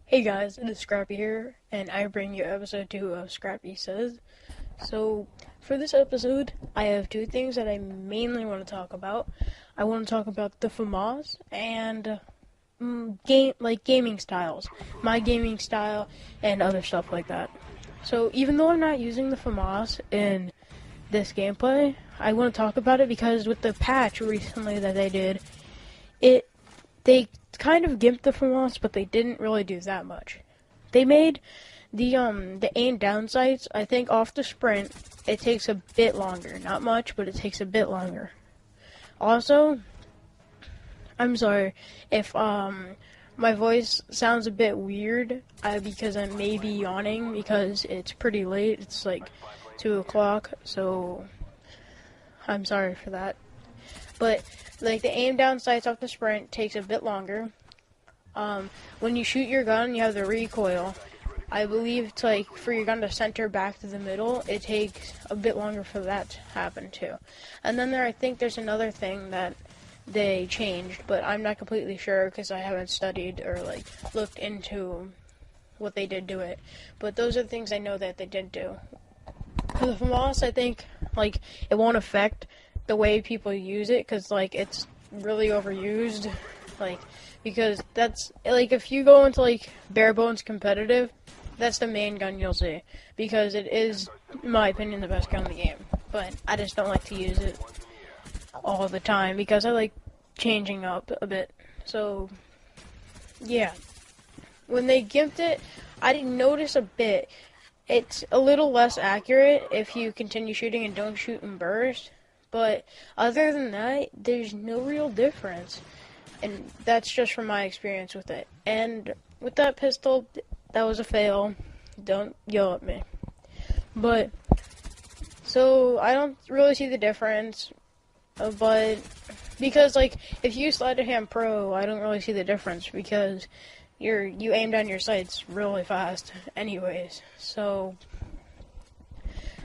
Hey guys, it is Scrappy here, and I bring you episode 2 of Scrappy Says. So, for this episode, I have two things that I mainly want to talk about. I want to talk about the FAMAS and gaming styles, my gaming style, and other stuff like that. So, even though I'm not using the FAMAS in this gameplay, I want to talk about it because with the patch recently that they did, they kind of gimped the FAMAS, but they didn't really do that much. They made the aim down sights, I think off the sprint, it takes a bit longer. Not much, but it takes a bit longer. Also, I'm sorry if my voice sounds a bit weird because I may be yawning because it's pretty late. It's like 2 o'clock, so I'm sorry for that. But like the aim down sights off the sprint takes a bit longer. When you shoot your gun, you have the recoil. I believe for your gun to center back to the middle, it takes a bit longer for that to happen too. And then I think there's another thing that they changed, but I'm not completely sure because I haven't studied or looked into what they did to it. But those are the things I know that they did do. For the FAMAS, I think it won't affect the way people use it because it's really overused. Because that's if you go into bare bones competitive, that's the main gun you'll see because it is, in my opinion, the best gun in the game. But I just don't like to use it all the time because I like changing up a bit. So yeah, when they gimped it, I didn't notice a bit. It's a little less accurate if you continue shooting and don't shoot in burst. But other than that, there's no real difference. And that's just from my experience with it. And with that pistol, that was a fail. Don't yell at me. But, so, I don't really see the difference. But, because, if you sleight of hand pro, I don't really see the difference. Because you aim down your sights really fast anyways. So,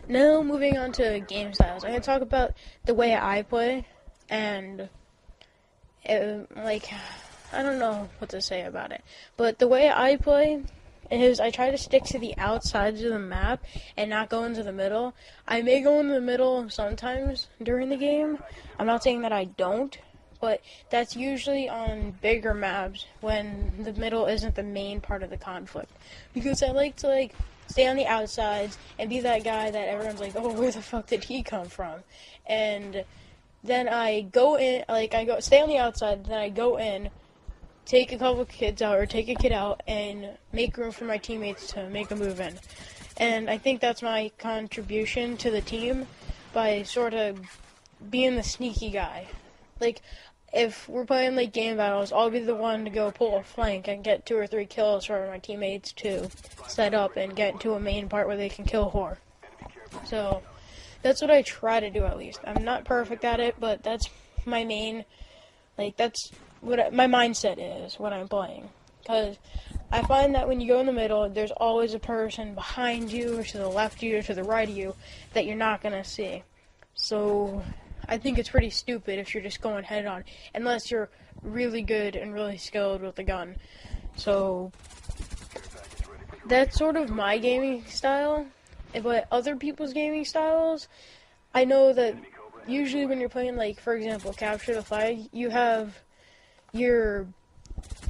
now moving on to game styles. I'm going to talk about the way I play. And I don't know what to say about it, but the way I play is I try to stick to the outsides of the map and not go into the middle. I may go into the middle sometimes during the game. I'm not saying that I don't, but that's usually on bigger maps when the middle isn't the main part of the conflict. Because I like to stay on the outsides and be that guy that everyone's like, oh, where the fuck did he come from? And then I go in, stay on the outside, then I go in, take a couple kids out, or take a kid out, and make room for my teammates to make a move in. And I think that's my contribution to the team, by sort of being the sneaky guy. If we're playing game battles, I'll be the one to go pull a flank and get 2 or 3 kills for my teammates to set up and get into a main part where they can kill whore. So that's what I try to do, at least. I'm not perfect at it, but that's my main, that's what my mindset is when I'm playing. Because I find that when you go in the middle, there's always a person behind you, or to the left of you, or to the right of you, that you're not going to see. So I think it's pretty stupid if you're just going head on, unless you're really good and really skilled with the gun. So that's sort of my gaming style. But other people's gaming styles, I know that usually when you're playing, for example, Capture the Flag, you have your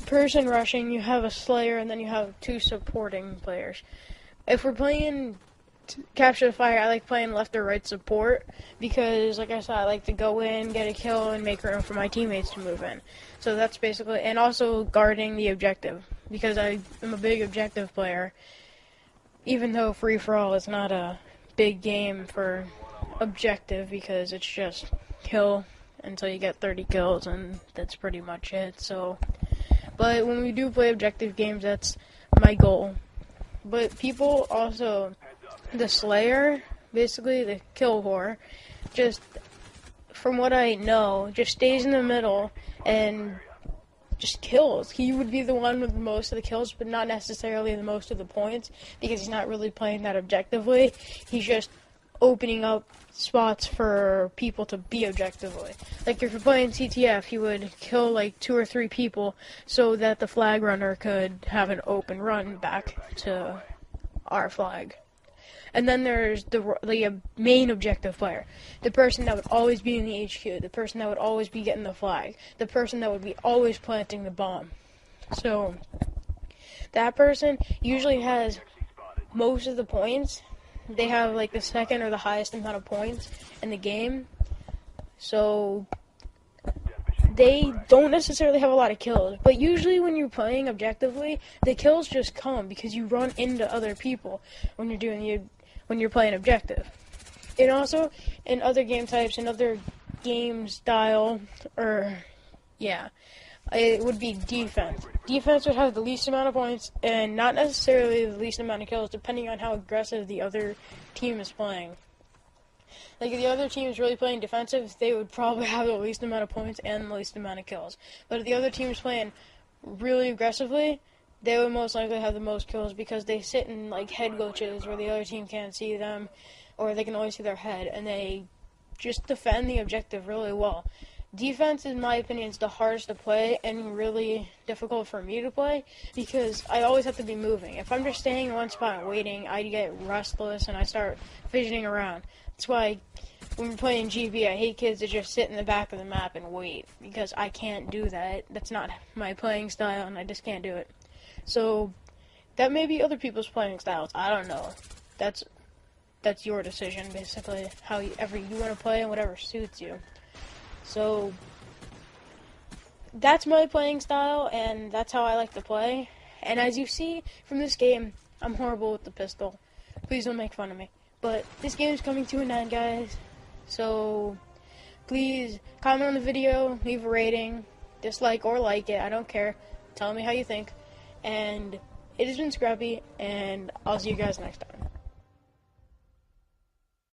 person rushing, you have a slayer, and then you have 2 supporting players. If we're playing Capture the Flag, I like playing left or right support, because, like I said, I like to go in, get a kill, and make room for my teammates to move in. So that's basically, and also guarding the objective, because I am a big objective player. Even though free-for-all is not a big game for objective, because it's just kill until you get 30 kills, and that's pretty much it. So, but when we do play objective games, that's my goal. But people also, the Slayer, basically the kill whore, just, from what I know, just stays in the middle and just kills. He would be the one with most of the kills, but not necessarily the most of the points, because he's not really playing that objectively. He's just opening up spots for people to be objectively. Like if you're playing CTF, you would kill like 2 or 3 people so that the flag runner could have an open run back to our flag. And then there's the main objective player, the person that would always be in the HQ, the person that would always be getting the flag, the person that would be always planting the bomb. So that person usually has most of the points. They have like the second or the highest amount of points in the game. So they don't necessarily have a lot of kills, but usually when you're playing objectively, the kills just come because you run into other people when you're playing objective. And also in other game types and other game style, it would be defense. Defense would have the least amount of points and not necessarily the least amount of kills, depending on how aggressive the other team is playing. Like, if the other team is really playing defensive, they would probably have the least amount of points and the least amount of kills. But if the other team is playing really aggressively, they would most likely have the most kills because they sit in, like, head glitches where the other team can't see them, or they can only see their head, and they just defend the objective really well. Defense, in my opinion, is the hardest to play and really difficult for me to play because I always have to be moving. If I'm just staying in one spot and waiting, I get restless and I start fidgeting around. That's why when we're playing GB, I hate kids that just sit in the back of the map and wait because I can't do that. That's not my playing style and I just can't do it. So that may be other people's playing styles. I don't know. That's your decision, basically, however you want to play and whatever suits you. So that's my playing style, and that's how I like to play. And as you see from this game, I'm horrible with the pistol. Please don't make fun of me. But this game is coming to an end, guys. So please comment on the video, leave a rating, dislike or like it. I don't care. Tell me how you think. And it has been Scrxppy, and I'll see you guys next time.